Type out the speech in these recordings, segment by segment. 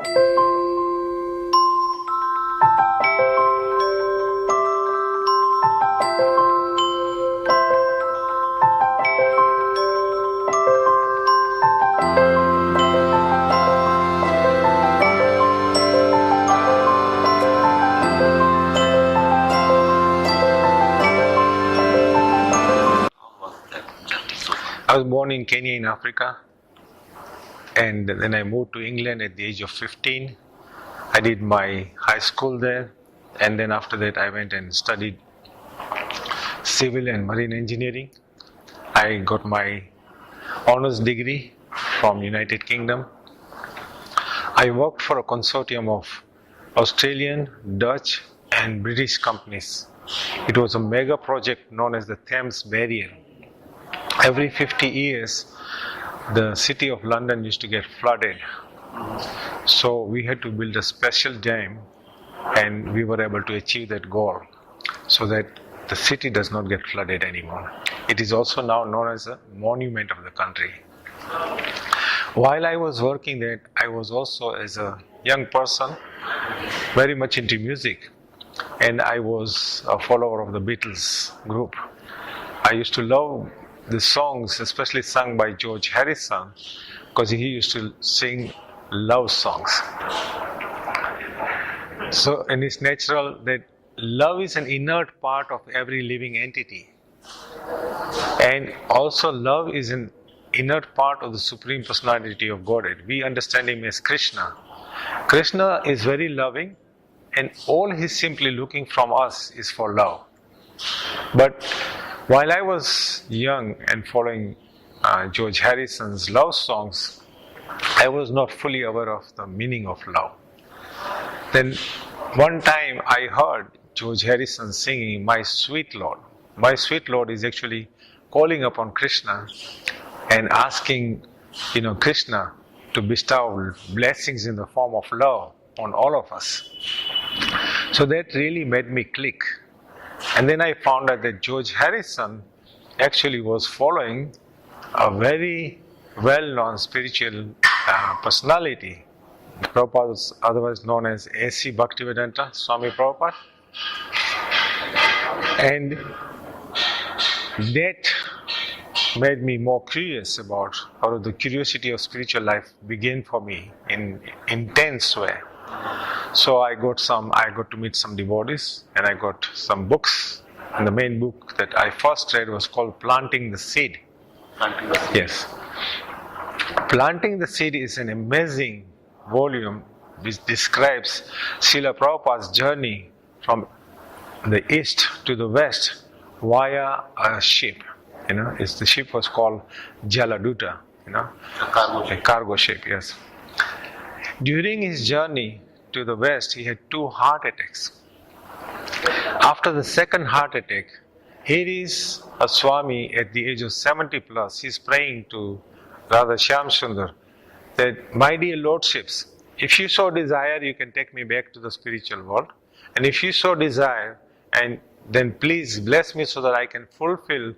I was born in Kenya in Africa, and then I moved to England at the age of 15. I did my high school there, and then after that I went and studied civil and marine engineering. I got my honors degree from United Kingdom. I worked for a consortium of Australian, Dutch and British companies. It was a mega project known as the Thames Barrier. Every 50 years, the city of London used to get flooded. So we had to build a special dam, and we were able to achieve that goal so that the city does not get flooded anymore. It is also now known as a monument of the country. While I was working there, I was also, as a young person, very much into music, and I was a follower of the Beatles group. I used to love the songs, especially sung by George Harrison, because he used to sing love songs. So, and it's natural that love is an inert part of every living entity. And also love is an inert part of the Supreme Personality of Godhead. We understand him as Krishna. Krishna is very loving, and all he's simply looking from us is for love. But while I was young and following George Harrison's love songs, I was not fully aware of the meaning of love. Then one time I heard George Harrison singing "My Sweet Lord." "My Sweet Lord" is actually calling upon Krishna and asking, Krishna to bestow blessings in the form of love on all of us. So that really made me click. And then I found out that George Harrison actually was following a very well-known spiritual personality. Prabhupada was otherwise known as A.C. Bhaktivedanta Swami Prabhupada. And that made me more curious about how the curiosity of spiritual life began for me in intense way. So I got to meet some devotees, and I got some books. And the main book that I first read was called Planting the Seed. Planting the Seed. Yes. Planting the Seed is an amazing volume which describes Srila Prabhupada's journey from the east to the west via a ship. The ship was called Jaladuta. A cargo ship. Yes. During his journey to the west, he had 2 heart attacks. After the second heart attack, here is a Swami at the age of 70 plus. He's praying to Radha Shyam Sundar that, "My dear lordships, if you so desire, you can take me back to the spiritual world. And if you so desire, and then please bless me so that I can fulfill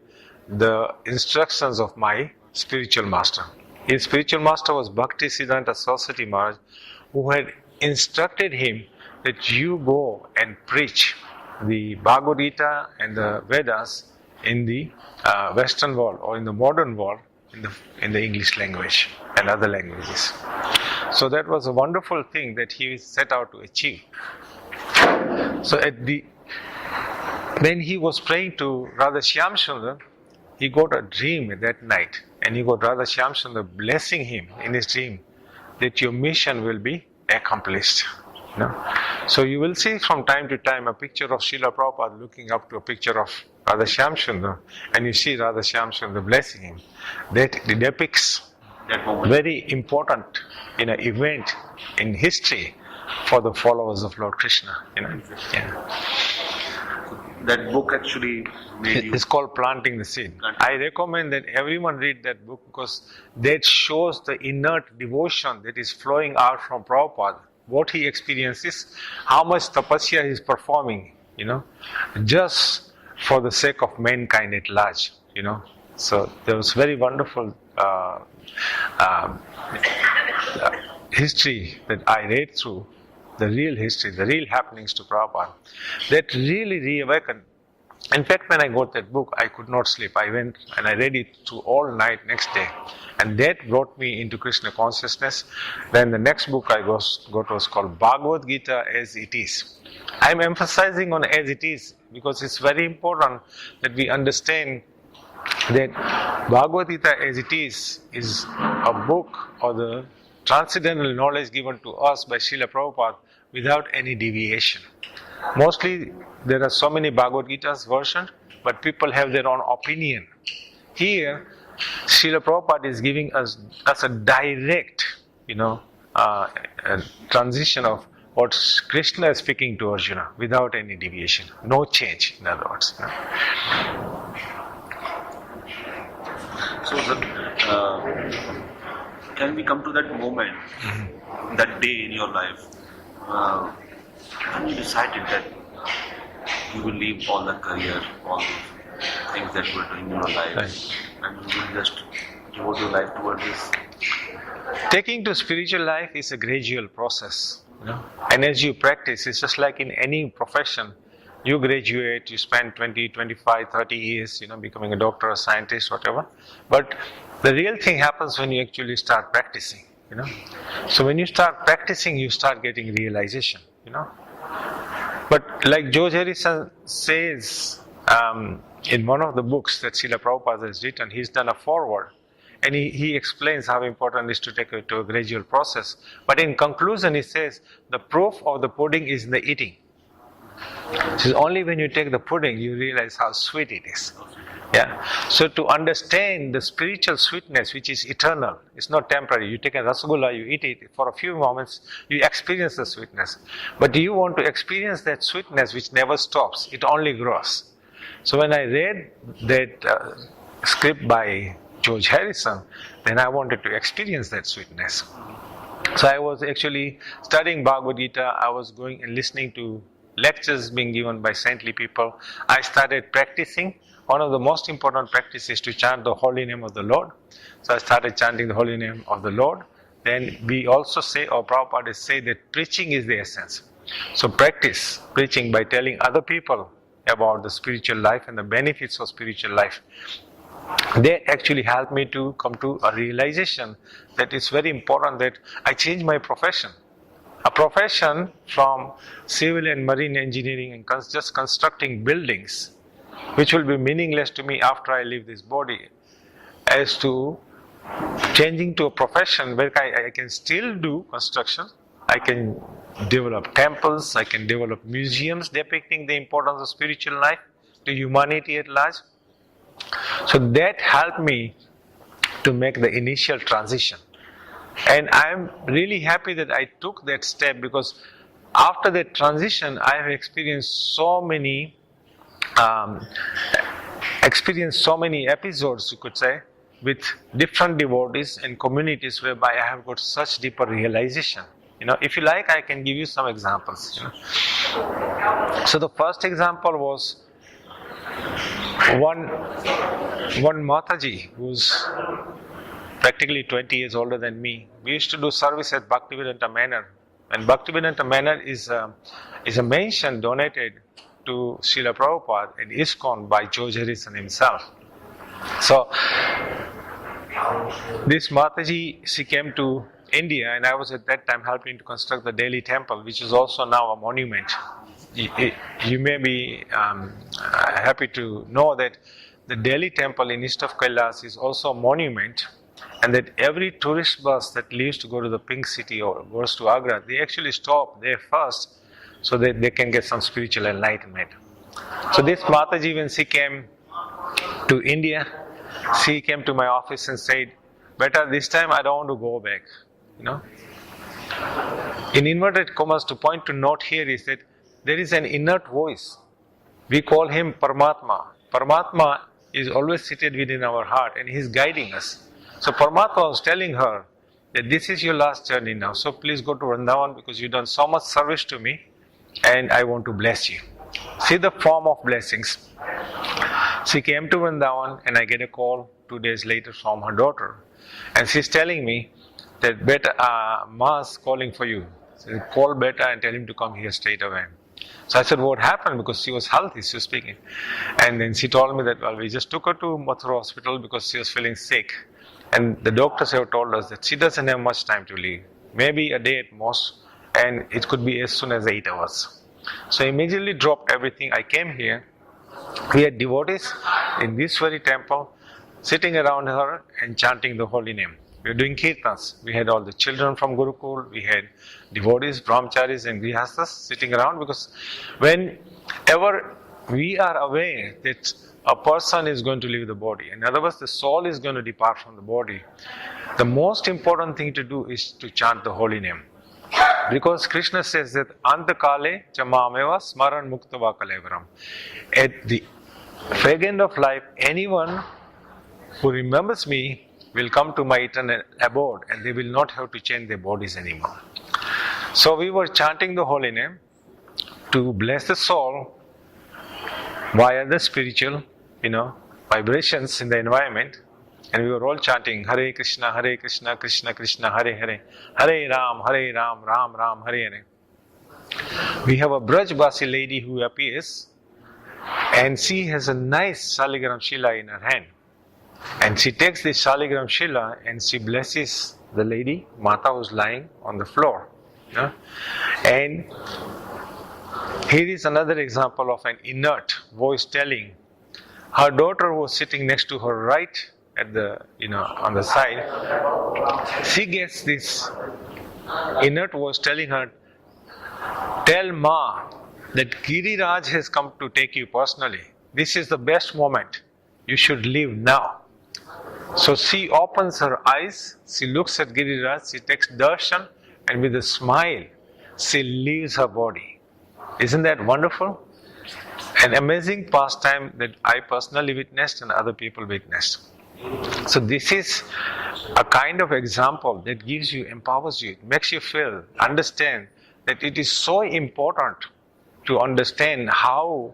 the instructions of my spiritual master." His spiritual master was Bhakti Siddhanta Saraswati Maharaj, who had instructed him that you go and preach the Bhagavad Gita and the Vedas in the Western world or in the modern world in the English language and other languages. So that was a wonderful thing that he set out to achieve. So when he was praying to Radha Shyam Sundar, he got a dream that night, and he got Radha Shyam Sundar blessing him in his dream that your mission will be accomplished. So you will see from time to time a picture of Srila Prabhupada looking up to a picture of Radha Shyam Sundar, and you see Radha Shyam Sundar blessing him. That depicts that very important event in history for the followers of Lord Krishna. That book actually made you... It's called Planting the Seed. I recommend that everyone read that book, because that shows the inert devotion that is flowing out from Prabhupada. What he experiences, how much tapasya he is performing, just for the sake of mankind at large, So there was very wonderful history that I read through, the real history, the real happenings to Prabhupada, that really reawakened. In fact, when I got that book, I could not sleep. I went and I read it through all night next day. And that brought me into Krishna consciousness. Then the next book I got was called Bhagavad Gita as it is. I'm emphasizing on as it is because it's very important that we understand that Bhagavad Gita as it is a book or the transcendental knowledge given to us by Srila Prabhupada without any deviation. Mostly there are so many Bhagavad Gita's versions, but people have their own opinion. Here, Srila Prabhupada is giving us a direct, a transition of what Krishna is speaking to Arjuna without any deviation, no change, in other words. So, can we come to that moment, that day in your life, when you decided that you will leave all the career, all the things that you were doing in your life, Right. and you will just devote your life towards this? Taking to spiritual life is a gradual process. And as you practice, it's just like in any profession. You graduate, you spend 20, 25, 30 years, becoming a doctor, a scientist, whatever. But the real thing happens when you actually start practicing, So when you start practicing, you start getting realization, But like George Harrison says in one of the books that Srila Prabhupada has written, he's done a foreword. And he explains how important it is to take it to a gradual process. But in conclusion, he says, the proof of the pudding is in the eating. So only when you take the pudding, you realize how sweet it is. Yeah. So to understand the spiritual sweetness, which is eternal, it's not temporary. You take a rasgulla, you eat it for a few moments, you experience the sweetness. But you want to experience that sweetness which never stops. It only grows. So when I read that script by George Harrison, then I wanted to experience that sweetness. So I was actually studying Bhagavad Gita. I was going and listening to lectures being given by saintly people. I started practicing. One of the most important practices is to chant the holy name of the Lord. So I started chanting the holy name of the Lord. Then we also say, or Prabhupada say, that preaching is the essence. So practice preaching by telling other people about the spiritual life and the benefits of spiritual life. They actually helped me to come to a realization that it's very important that I change my profession. A profession from civil and marine engineering and just constructing buildings, which will be meaningless to me after I leave this body, as to changing to a profession where I can still do construction, I can develop temples, I can develop museums depicting the importance of spiritual life to humanity at large. So that helped me to make the initial transition. And I'm really happy that I took that step, because after that transition, I have experienced so many episodes, you could say, with different devotees and communities whereby I have got such deeper realization. If you like, I can give you some examples. So the first example was one Mataji who's practically 20 years older than me. We used to do service at Bhaktivedanta Manor, and Bhaktivedanta Manor is a mansion donated to Srila Prabhupada at ISKCON by George Harrison himself. So this Mataji, she came to India, and I was at that time helping to construct the Delhi temple, which is also now a monument. You may be happy to know that the Delhi temple in east of Kailas is also a monument, and that every tourist bus that leaves to go to the Pink City or goes to Agra, they actually stop there first so that they can get some spiritual enlightenment. So this Mataji, when she came to India, she came to my office and said, "Beta, this time I don't want to go back." In inverted commas, to point to note here is that there is an inert voice. We call him Paramatma. Paramatma is always seated within our heart, and he is guiding us. So Paramatma was telling her that this is your last journey now, so please go to Vrindavan, because you've done so much service to me and I want to bless you. See the form of blessings. She came to Vrindavan, and I get a call 2 days later from her daughter, and she's telling me that Beta, Ma's calling for you. So call Beta and tell him to come here straight away. So I said, what happened? Because she was healthy, she was speaking. And then she told me that, well, we just took her to Mathura hospital because she was feeling sick. And the doctors have told us that she doesn't have much time to live. Maybe a day at most, and it could be as soon as 8 hours. So I immediately dropped everything. I came here. We had devotees in this very temple sitting around her and chanting the holy name. We were doing kirtans. We had all the children from Gurukul. We had devotees, brahmacharis and grihasthas sitting around, because whenever we are aware that a person is going to leave the body, in other words, the soul is going to depart from the body, the most important thing to do is to chant the holy name. Because Krishna says that Antakale chamameva smaran muktava kalevaram. At the fag end of life, anyone who remembers me will come to my eternal abode, and they will not have to change their bodies anymore. So we were chanting the holy name to bless the soul via the spiritual, vibrations in the environment. And we were all chanting Hare Krishna, Krishna Krishna, Hare Hare, Hare Ram, Ram Ram, Hare Hare. We have a Brajbasi lady who appears, and she has a nice Shaligram Shila in her hand. And she takes this Shaligram Shila and she blesses the lady, Mata, who's lying on the floor. And here is another example of an inert voice telling. Her daughter was sitting next to her right at the, on the side. She gets this inert voice telling her, tell Ma that Giriraj has come to take you personally. This is the best moment. You should leave now. So she opens her eyes, she looks at Giriraj, she takes darshan, and with a smile, she leaves her body. Isn't that wonderful? An amazing pastime that I personally witnessed and other people witnessed. So this is a kind of example that gives you, empowers you, makes you feel, understand that it is so important to understand how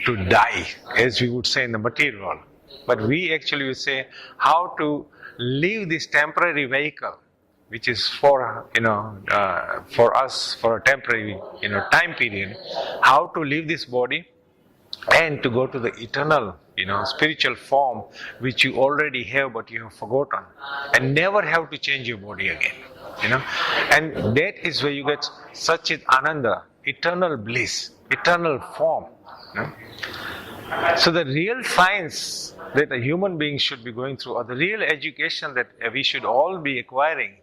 to die, as we would say in the material world. But we actually would say how to leave this temporary vehicle, which is for us for a temporary time period, how to leave this body and to go to the eternal spiritual form which you already have but you have forgotten, and never have to change your body again. And that is where you get Satchit Ananda, eternal bliss, eternal form. So the real science that a human being should be going through, or the real education that we should all be acquiring,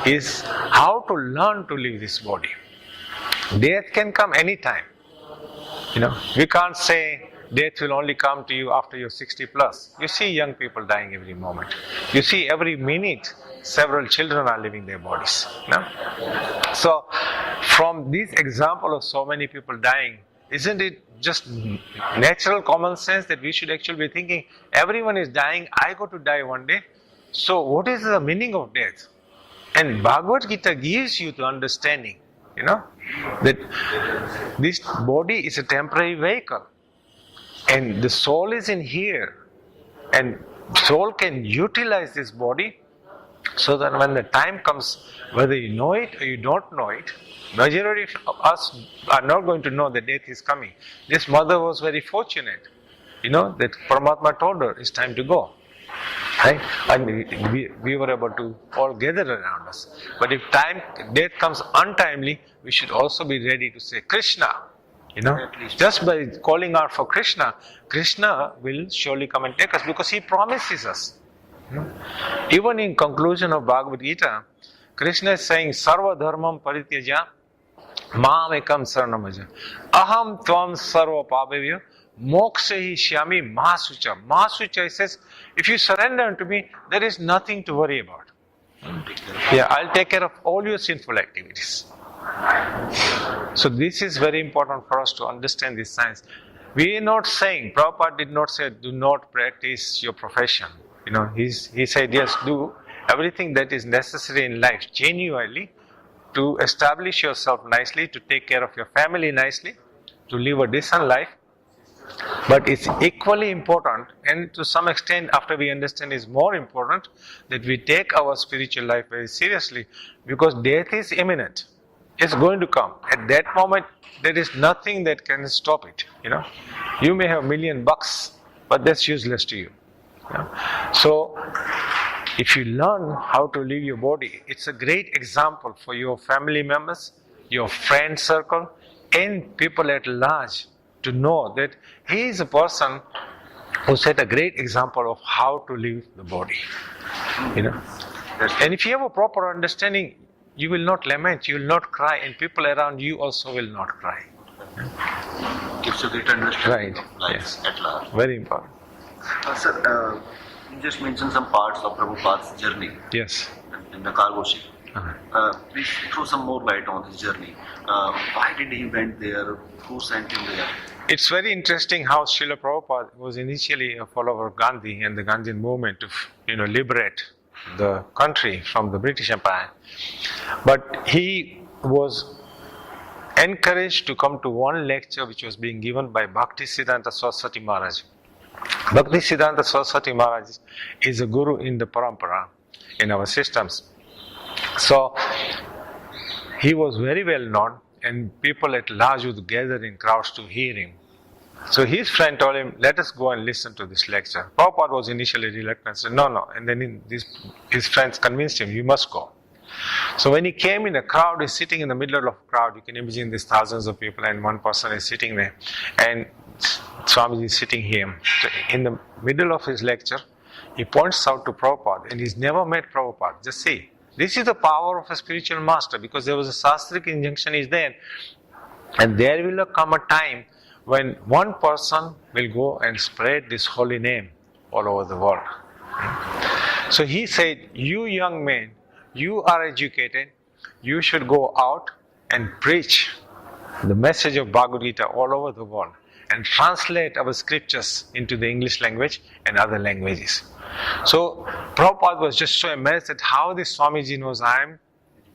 is how to learn to leave this body. Death can come anytime. We can't say death will only come to you after you're 60 plus. You see young people dying every moment. You see every minute several children are leaving their bodies. So from this example of so many people dying, isn't it just natural common sense that we should actually be thinking, everyone is dying, I go to die one day. So what is the meaning of death? And Bhagavad Gita gives you the understanding, that this body is a temporary vehicle. And the soul is in here. And soul can utilize this body so that when the time comes, whether you know it or you don't know it, majority of us are not going to know that death is coming. This mother was very fortunate, that Paramatma told her it's time to go. Right? And we were able to all gather around us. But if death comes untimely, we should also be ready to say Krishna. Just by calling out for Krishna, Krishna will surely come and take us, because he promises us. Even in conclusion of Bhagavad Gita, Krishna is saying, Sarva dharmam parityaja mam ekam saranamaja aham tvam sarva pabevya moksha shyami mahasucha. Mahasucha, he says, if you surrender unto me, there is nothing to worry about. Yeah, I'll take care of all your sinful activities. So this is very important for us to understand this science. We are not saying, Prabhupada did not say, do not practice your profession. He said, yes, do everything that is necessary in life genuinely to establish yourself nicely, to take care of your family nicely, to live a decent life. But it's equally important, and to some extent, after we understand, is more important that we take our spiritual life very seriously, because death is imminent. It's going to come. At that moment, there is nothing that can stop it. You may have $1,000,000, but that's useless to you. So, if you learn how to leave your body, it's a great example for your family members, your friend circle, and people at large to know that he is a person who set a great example of how to leave the body. And if you have a proper understanding, you will not lament, you will not cry, and people around you also will not cry. Gives you great understanding Right. of life Yes. at large. Very important. Sir, you just mentioned some parts of Prabhupada's journey Yes. in the cargo ship. Uh-huh. Please throw some more light on his journey. Why did he went there? Who sent him there? It's very interesting how Srila Prabhupada was initially a follower of Gandhi and the Gandhian movement to liberate the country from the British Empire. But he was encouraged to come to one lecture which was being given by Bhaktisiddhanta Saraswati Maharaj. Bhaktisiddhanta Saraswati Maharaj is a guru in the parampara, in our systems. So, he was very well known, and people at large would gather in crowds to hear him. So his friend told him, let us go and listen to this lecture. Prabhupada was initially reluctant, said no. And then his friends convinced him, you must go. So when he came in a crowd, he's sitting in the middle of the crowd. You can imagine these thousands of people and one person is sitting there. And Swamiji is sitting here. So in the middle of his lecture, he points out to Prabhupada, and he's never met Prabhupada. Just see, this is the power of a spiritual master, because there was a sastric injunction is there. And there will come a time when one person will go and spread this holy name all over the world. So he said, you young men, you are educated, you should go out and preach the message of Bhagavad Gita all over the world and translate our scriptures into the English language and other languages. So Prabhupada was just so amazed at how this Swamiji knows I am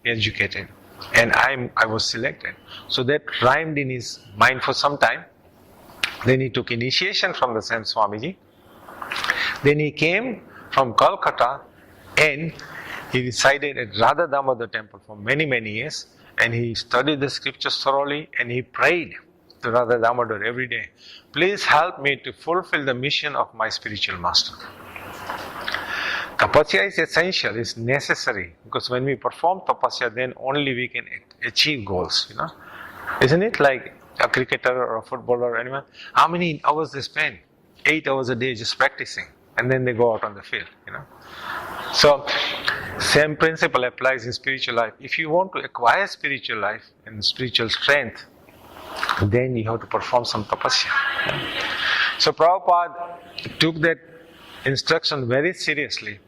educated and I was selected. So that rhymed in his mind for some time. Then he took initiation from the same Swamiji. Then he came from Calcutta and he resided at Radha Damodar temple for many, many years, and he studied the scriptures thoroughly and he prayed to Radha Damodar every day, please help me to fulfill the mission of my spiritual master. Tapasya is essential, it's necessary, because when we perform tapasya, then only we can achieve goals, Isn't it like a cricketer or a footballer or anyone? How many hours they spend? 8 hours a day just practicing, and then they go out on the field, So, same principle applies in spiritual life. If you want to acquire spiritual life and spiritual strength, then you have to perform some tapasya. So Prabhupada took that instruction very seriously,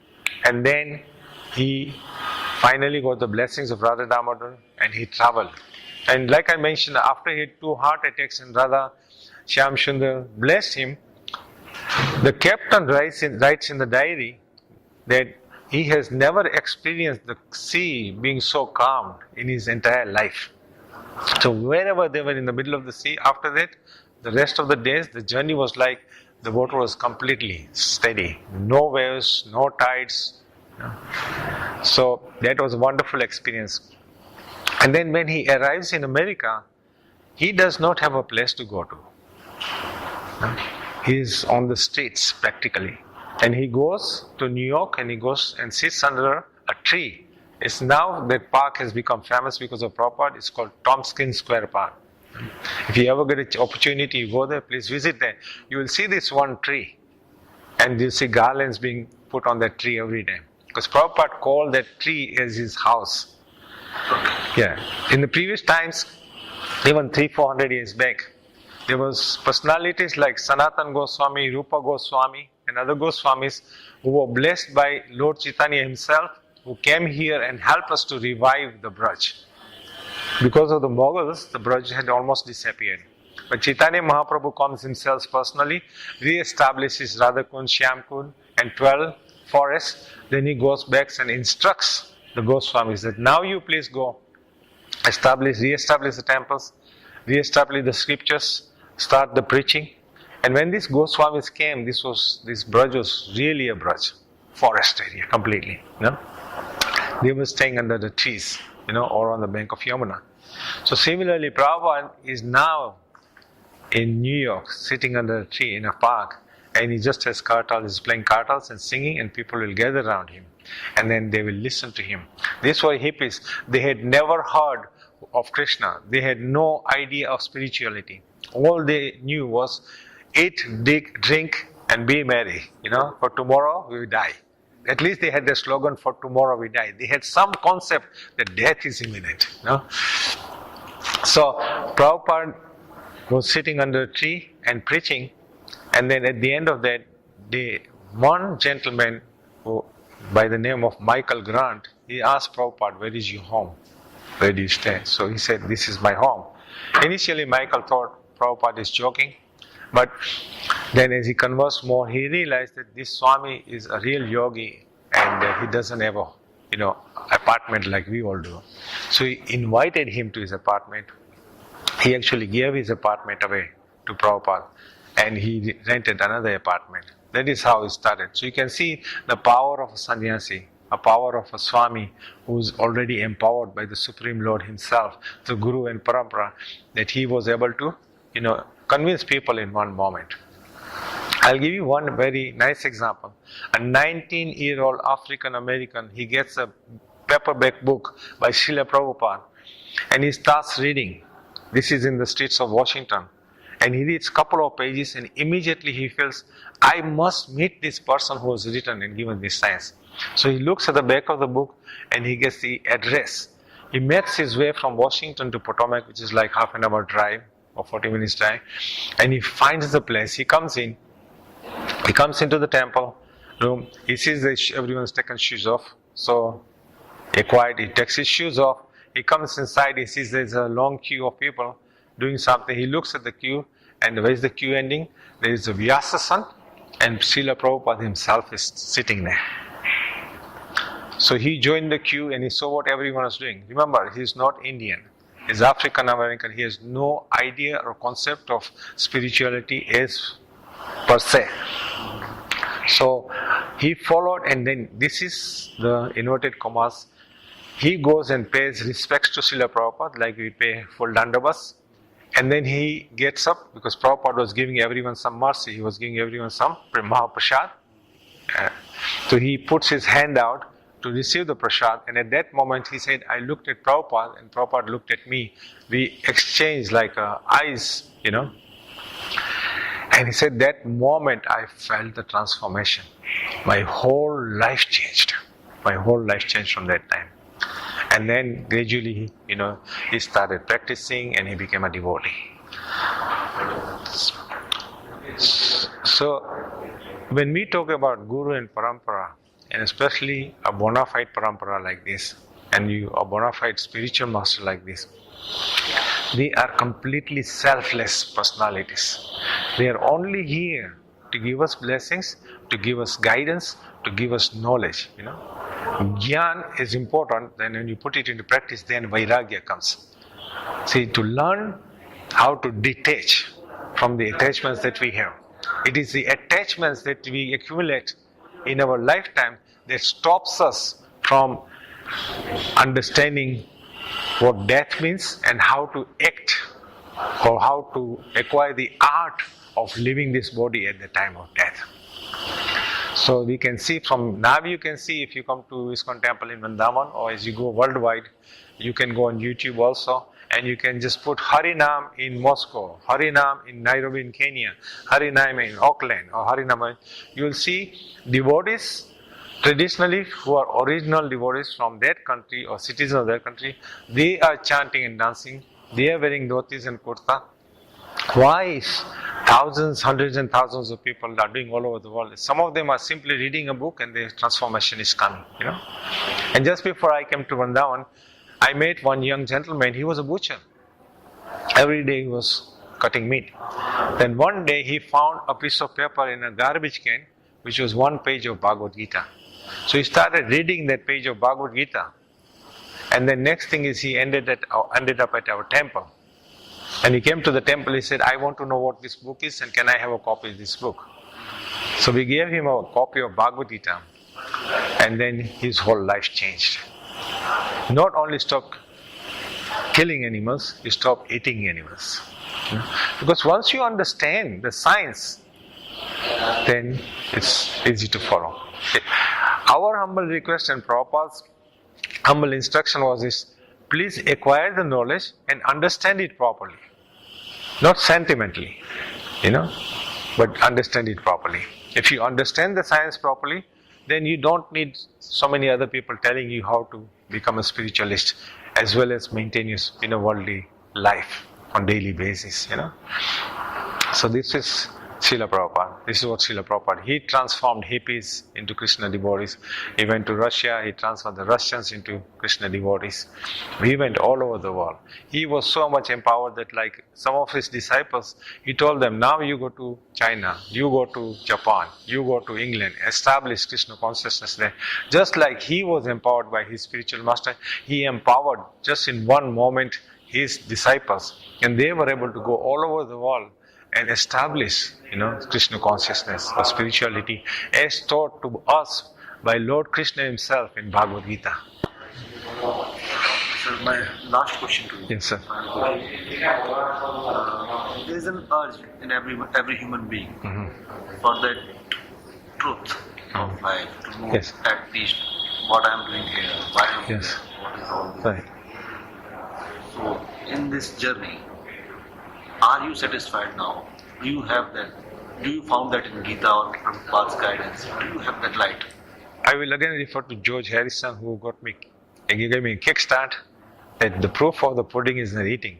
and then he finally got the blessings of Radha Damodar and he traveled. And like I mentioned, after he had 2 heart attacks and Radha Shyam Sundar blessed him, the captain writes in the diary that he has never experienced the sea being so calm in his entire life. So wherever they were in the middle of the sea, after that, the rest of the days, the journey was like the water was completely steady. No waves, no tides. So that was a wonderful experience. And then when he arrives in America, he does not have a place to go to. He is on the streets practically. And he goes to New York and he goes and sits under a tree. It's now that park has become famous because of Prabhupada. It's called Tompkins Square Park. If you ever get an opportunity, you go there, please visit there. You will see this one tree. And you'll see garlands being put on that tree every day. Because Prabhupada called that tree as his house. Yeah. In the previous times, even 300-400 years back, there was personalities like Sanatan Goswami, Rupa Goswami, and other Goswamis who were blessed by Lord Chaitanya himself, who came here and helped us to revive the Braj. Because of the Mughals, the Braj had almost disappeared. But Chaitanya Mahaprabhu comes himself personally, re-establishes Radhakund, Shyamkund and 12 forests. Then he goes back and instructs the Goswamis that now you please go, re-establish the temples, re-establish the scriptures, start the preaching. And when these Goswamis came, this Braj was really a Braj, forest area completely. They were staying under the trees, or on the bank of Yamuna. So similarly, Prabhupada is now in New York, sitting under a tree in a park, and he just has kartals, he's playing kartals and singing, and people will gather around him, and then they will listen to him. These were hippies. They had never heard of Krishna. They had no idea of spirituality. All they knew was eat, drink, and be merry. For tomorrow we will die. At least they had the slogan, for tomorrow we die. They had some concept that death is imminent. So Prabhupada was sitting under a tree and preaching, and then at the end of that day, one gentleman who, by the name of Michael Grant, he asked Prabhupada, where is your home? Where do you stay? So he said, this is my home. Initially Michael thought Prabhupada is joking, but then as he conversed more, he realized that this Swami is a real yogi, and he doesn't have a apartment like we all do. So he invited him to his apartment. He actually gave his apartment away to Prabhupada, and he rented another apartment. That is how it started. So you can see the power of a sannyasi, a power of a Swami who is already empowered by the Supreme Lord himself, the Guru and Parampara, that he was able to, convince people in one moment. I'll give you one very nice example. A 19-year-old African American, he gets a paperback book by Srila Prabhupada, and he starts reading. This is in the streets of Washington. And he reads a couple of pages, and immediately he feels, I must meet this person who has written and given this science. So he looks at the back of the book, and he gets the address. He makes his way from Washington to Potomac, which is like half an hour drive or 40 minutes drive, and he finds the place. He comes in. He comes into the temple room. He sees that everyone's taken shoes off. So he takes his shoes off. He comes inside. He sees there's a long queue of people doing something. He looks at the queue, and where is the queue ending? There is a Vyasasan, and Srila Prabhupada himself is sitting there. So he joined the queue, and he saw what everyone was doing. Remember, he is not Indian. He is African American. He has no idea or concept of spirituality as per se. So he followed, and then this is the inverted commas. He goes and pays respects to Srila Prabhupada, like we pay full dandavas. And then he gets up, because Prabhupada was giving everyone some mercy. He was giving everyone some Mahaprasad. So he puts his hand out to receive the prasad, and at that moment he said, I looked at Prabhupada, and Prabhupada looked at me. We exchanged like eyes, And he said, that moment I felt the transformation. My whole life changed. My whole life changed from that time. And then gradually, he started practicing, and he became a devotee. So, when we talk about Guru and Parampara, and especially a bona fide Parampara like this, and a bona fide spiritual master like this, they are completely selfless personalities. They are only here to give us blessings, to give us guidance, to give us knowledge. Gyan is important. Then when you put it into practice, then Vairagya comes. See, to learn how to detach from the attachments that we have. It is the attachments that we accumulate in our lifetime that stops us from understanding what death means and how to act, or how to acquire the art of living this body at the time of death. So we can see from now, you can see if you come to ISKCON temple in Vrindavan, or as you go worldwide, you can go on YouTube also, and you can just put Harinam in Moscow, Harinam in Nairobi in Kenya, Harinam in Auckland, or Harinam. You will see devotees traditionally who are original devotees from that country or citizens of that country. They are chanting and dancing. They are wearing dhotis and kurta. Why thousands, hundreds and thousands of people are doing all over the world? Some of them are simply reading a book and the transformation is coming, And just before I came to Vrindavan, I met one young gentleman. He was a butcher. Every day he was cutting meat. Then one day he found a piece of paper in a garbage can, which was one page of Bhagavad Gita. So he started reading that page of Bhagavad Gita. And the next thing is he ended up at our temple. And he came to the temple, he said, I want to know what this book is and can I have a copy of this book? So we gave him a copy of Bhagavad Gita, and then his whole life changed. Not only stopped killing animals, he stopped eating animals. Because once you understand the science, then it's easy to follow. Our humble request and Prabhupada's humble instruction was this: please acquire the knowledge and understand it properly. Not sentimentally, but understand it properly. If you understand the science properly, then you don't need so many other people telling you how to become a spiritualist as well as maintain your worldly life on daily basis, So this is Srila Prabhupada. This is what Srila Prabhupada. He transformed hippies into Krishna devotees. He went to Russia, he transformed the Russians into Krishna devotees. He went all over the world. He was so much empowered that like some of his disciples, he told them, now you go to China, you go to Japan, you go to England, establish Krishna consciousness there. Just like he was empowered by his spiritual master, he empowered just in one moment his disciples. And they were able to go all over the world and establish, Krishna consciousness or spirituality as taught to us by Lord Krishna himself in Bhagavad Gita. Sir, my last question to you. Yes, sir. There is an urge in every human being for that truth of life, to know at least what I am doing here, why I am here, what is all this. Right. So, in this journey, are you satisfied now? Do you have that? Do you found that in Gita or Prabhupada's guidance? Do you have that light? I will again refer to George Harrison, who gave me a kickstart that the proof of the pudding is in the eating.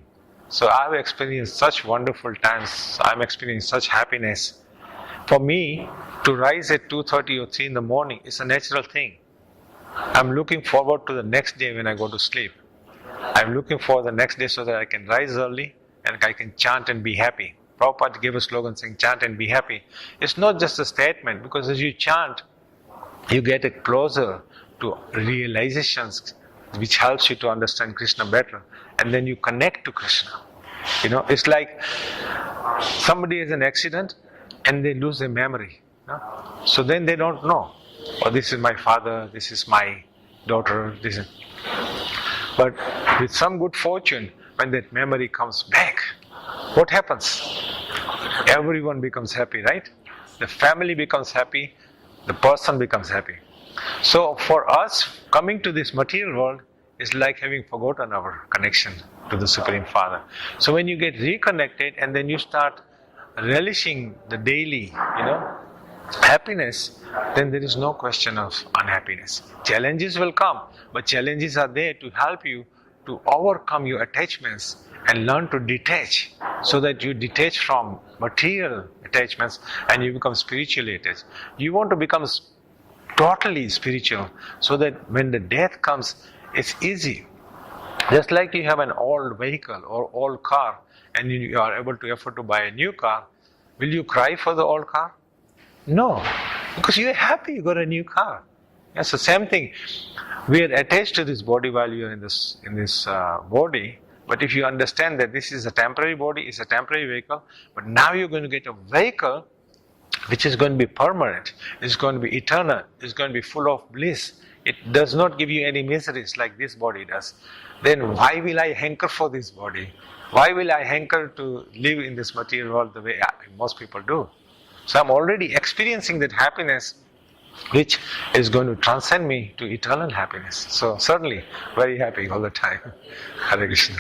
So I've experienced such wonderful times. I'm experiencing such happiness. For me, to rise at 2:30 or 3 in the morning is a natural thing. I'm looking forward to the next day when I go to sleep. I'm looking for the next day so that I can rise early and I can chant and be happy. Prabhupada gave a slogan saying, chant and be happy. It's not just a statement, because as you chant, you get it closer to realizations which helps you to understand Krishna better. And then you connect to Krishna. It's like somebody has an accident and they lose their memory. So then they don't know, this is my father, this is my daughter, But with some good fortune, when that memory comes back, what happens? Everyone becomes happy, right? The family becomes happy, the person becomes happy. So for us, coming to this material world is like having forgotten our connection to the Supreme Father. So when you get reconnected and then you start relishing the daily, happiness, then there is no question of unhappiness. Challenges will come, but challenges are there to help you to overcome your attachments and learn to detach, so that you detach from material attachments and you become spiritually attached. You want to become totally spiritual, so that when the death comes, it's easy. Just like you have an old vehicle or old car and you are able to afford to buy a new car, will you cry for the old car? No, because you are happy you got a new car. It's the same thing. We are attached to this body while you are in this body. But if you understand that this is a temporary body, it's a temporary vehicle, but now you're going to get a vehicle which is going to be permanent, it's going to be eternal, it's going to be full of bliss. It does not give you any miseries like this body does. Then why will I hanker for this body? Why will I hanker to live in this material world the way most people do? So I'm already experiencing that happiness which is going to transcend me to eternal happiness. So certainly, very happy all the time. Hare Krishna.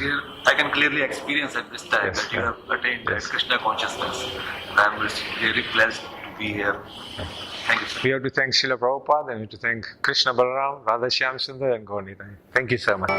I can clearly experience at this time that you have attained that Krishna consciousness. And I'm really blessed to be here. Thank you, sir. We have to thank Srila Prabhupada, and we have to thank Krishna Balaram, Radha Shyam Sundar and Gaur Nitai. Thank you so much.